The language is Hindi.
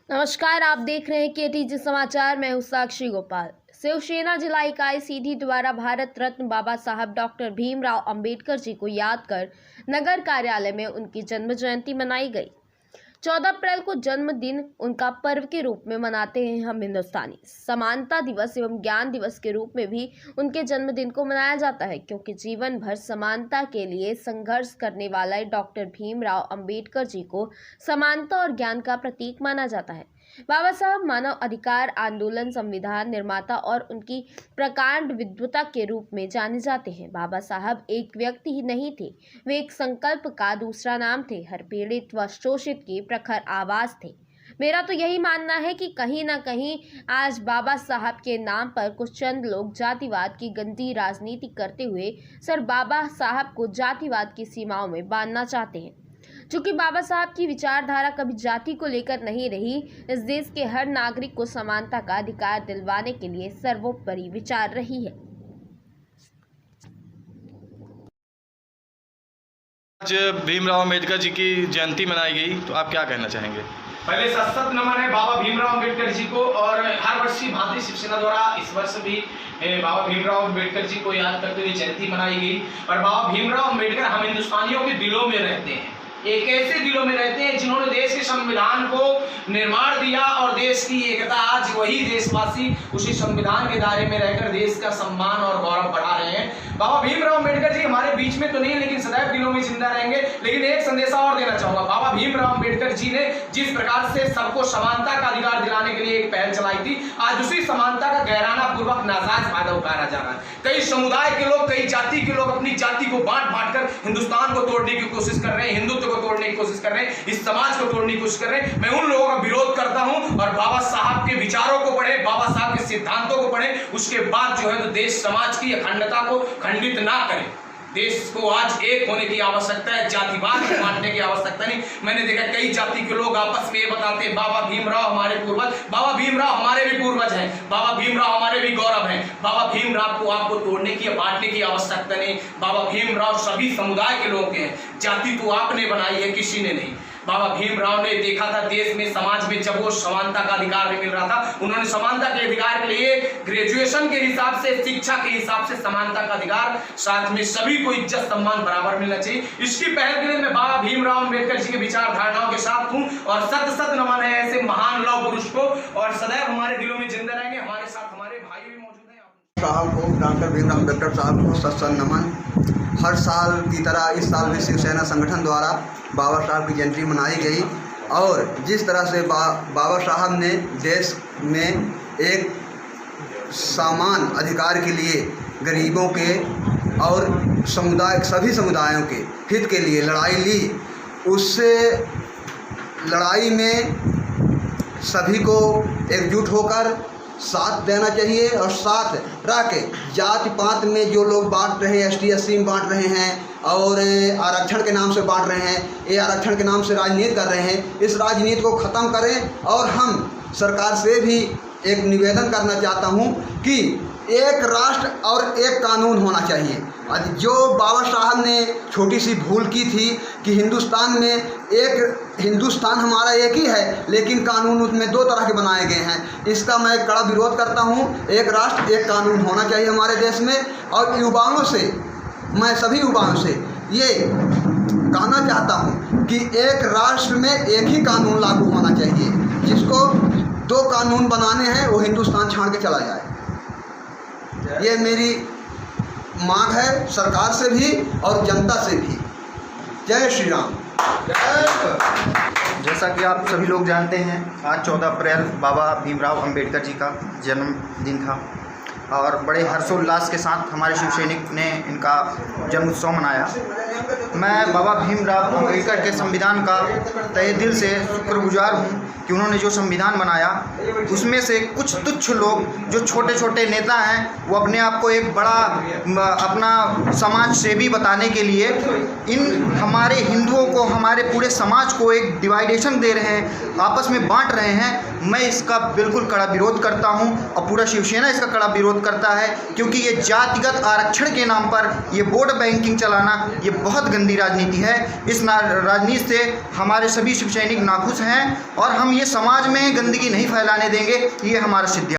नमस्कार, आप देख रहे हैं केटीजी समाचार। मैं हूं साक्षी गोपाल। शिवसेना जिला इकाई सीधी द्वारा भारत रत्न बाबा साहब डॉक्टर भीमराव अंबेडकर जी को याद कर नगर कार्यालय में उनकी जन्म जयंती मनाई गई। 14 अप्रैल को जन्मदिन उनका पर्व के रूप में मनाते हैं हम हिंदुस्तानी। समानता दिवस एवं ज्ञान दिवस के रूप में भी उनके जन्मदिन को मनाया जाता है, क्योंकि जीवन भर समानता के लिए संघर्ष करने वाला डॉक्टर भीमराव अंबेडकर जी को समानता और ज्ञान का प्रतीक माना जाता है। बाबा साहब मानव अधिकार आंदोलन, संविधान निर्माता और उनकी प्रकांड विद्वता के रूप में जाने जाते हैं। बाबा साहब एक व्यक्ति ही नहीं थे, वे एक संकल्प का दूसरा नाम थे। हर पीड़ित व शोषित की प्रखर आवाज थे। मेरा तो यही मानना है कि कहीं ना कहीं आज बाबा साहब के नाम पर कुछ चंद लोग जातिवाद की गंदी राजनीति करते हुए सर बाबा साहब को जातिवाद की सीमाओं में बांधना चाहते हैं। चूंकि बाबा साहब की विचारधारा कभी जाति को लेकर नहीं रही, इस देश के हर नागरिक को समानता का अधिकार दिलवाने के लिए सर्वोपरि विचार रही है। आज भीमराव अंबेडकर जी की जयंती मनाई गई, तो आप क्या कहना चाहेंगे? पहले सशक्त नमन है बाबा भीमराव अंबेडकर जी को। और हर वर्ष की भांति शिवसेना द्वारा इस वर्ष भी बाबा भीमराव अंबेडकर जी को याद करते हुए जयंती मनाई गई। और बाबा भीमराव अंबेडकर हम हिंदुस्तानियों के दिलों में रहते हैं, एक ऐसे दिलों में रहते हैं जिन्होंने देश के संविधान को निर्माण दिया और देश की एकता। आज वही देशवासी उसी संविधान के दायरे में रहकर देश का सम्मान और गौरव बढ़ा रहे हैं। बाबा भीमराव अंबेडकर जी हमारे बीच में तो नहीं, लेकिन सदैव दिलों में जिंदा रहेंगे। लेकिन एक संदेशा और देना चाहूंगा, बाबा भीमराव अंबेडकर जी ने जिस प्रकार से सबको समानता का अधिकार दिलाने के लिए एक पहल चलाई थी, आज उसी समानता का गहराना पूर्वक नाजायज फायदा उठाया जा रहा है। कई समुदाय के लोग, कई जाति के लोग अपनी जाति को बांट बांट कर हिंदुस्तान को तोड़ने की कोशिश कर रहे हैं, हिंदुत्व को तोड़ने की कोशिश कर रहे हैं, इस समाज को तोड़ने की कोशिश कर रहे हैं। मैं उन लोगों का विरोध करता हूं और बाबा साहब के विचारों को पढ़े, बाबा साहब के सिद्धांतों को पढ़े, उसके बाद जो है तो देश समाज की अखंडता को खंडित ना करें। देश को आज एक होने की आवश्यकता है, जातिवाद को बांटने की आवश्यकता नहीं। मैंने देखा कई जाति के लोग आपस में ये बताते हैं बाबा भीमराव हमारे पूर्वज, बाबा भीमराव हमारे भी पूर्वज हैं, बाबा भीमराव हमारे भी गौरव हैं। बाबा भीमराव को आपको तोड़ने की, बांटने की आवश्यकता नहीं। बाबा भीमराव सभी समुदाय के लोग हैं, जाति तो आपने बनाई है, किसी ने नहीं। बाबा भीमराव ने देखा था देश में, समाज में जब वो समानता का अधिकार नहीं मिल रहा था, उन्होंने समानता के अधिकार के लिए ग्रेजुएशन के हिसाब से, शिक्षा के हिसाब से समानता का अधिकार, साथ में सभी को इज्जत सम्मान बराबर मिलना चाहिए। इसकी पहल के लिए मैं बाबा भीमराव अंबेडकर जी के विचार धारणाओं के साथ हूं और सत नमन है ऐसे महान लौह पुरुष को, और सदैव हमारे दिलों में जिंदा रहेंगे। हमारे साथ हमारे भाई भी मौजूद हैं। साहब को, डॉक्टर भीमराव अंबेडकर साहब को सत नमन। हर साल की तरह इस साल भी शिवसेना संगठन द्वारा बाबा साहब की जयंती मनाई गई। और जिस तरह से बाबा साहब ने देश में एक समान अधिकार के लिए गरीबों के और समुदाय, सभी समुदायों के हित के लिए लड़ाई ली, उससे लड़ाई में सभी को एकजुट होकर साथ देना चाहिए और साथ रह के जाति पात में जो लोग बांट रहे हैं, ST SC में बांट रहे हैं और आरक्षण के नाम से बांट रहे हैं, ये आरक्षण के नाम से राजनीति कर रहे हैं, इस राजनीति को ख़त्म करें। और हम सरकार से भी एक निवेदन करना चाहता हूँ कि एक राष्ट्र और एक कानून होना चाहिए। जो बाबा साहब ने छोटी सी भूल की थी कि हिंदुस्तान में एक हिंदुस्तान हमारा एक ही है, लेकिन कानून उसमें दो तरह के बनाए गए हैं, इसका मैं कड़ा विरोध करता हूँ। एक राष्ट्र एक कानून होना चाहिए हमारे देश में। और युवाओं से, मैं सभी युवाओं से ये कहना चाहता हूँ कि एक राष्ट्र में एक ही कानून लागू होना चाहिए, जिसको दो कानून बनाने हैं वो हिंदुस्तान छाड़ के चला जाए। ये मेरी मांग है सरकार से भी और जनता से भी। जय श्री राम। जैसा कि आप सभी लोग जानते हैं, आज 14 अप्रैल बाबा भीमराव अंबेडकर जी का जन्मदिन था और बड़े हर्षोल्लास के साथ हमारे शिव सैनिक ने इनका जन्म उत्सव मनाया। मैं बाबा भीमराव अंबेडकर के संविधान का तहे दिल से शुक्रगुजार हूँ कि उन्होंने जो संविधान बनाया, उसमें से कुछ तुच्छ लोग जो छोटे छोटे नेता हैं, वो अपने आप को एक बड़ा अपना समाज सेवी बताने के लिए इन हमारे हिंदुओं को, हमारे पूरे समाज को एक डिवाइडेशन दे रहे हैं, आपस में बांट रहे हैं। मैं इसका बिल्कुल कड़ा विरोध करता हूं और पूरा शिवसेना इसका कड़ा विरोध करता है, क्योंकि ये जातिगत आरक्षण के नाम पर ये वोट बैंकिंग चलाना ये बहुत गंदी राजनीति है। इस राजनीति से हमारे सभी शिव सैनिक नाखुश हैं और हम ये समाज में गंदगी नहीं फैलाने देंगे, ये हमारा सिद्ध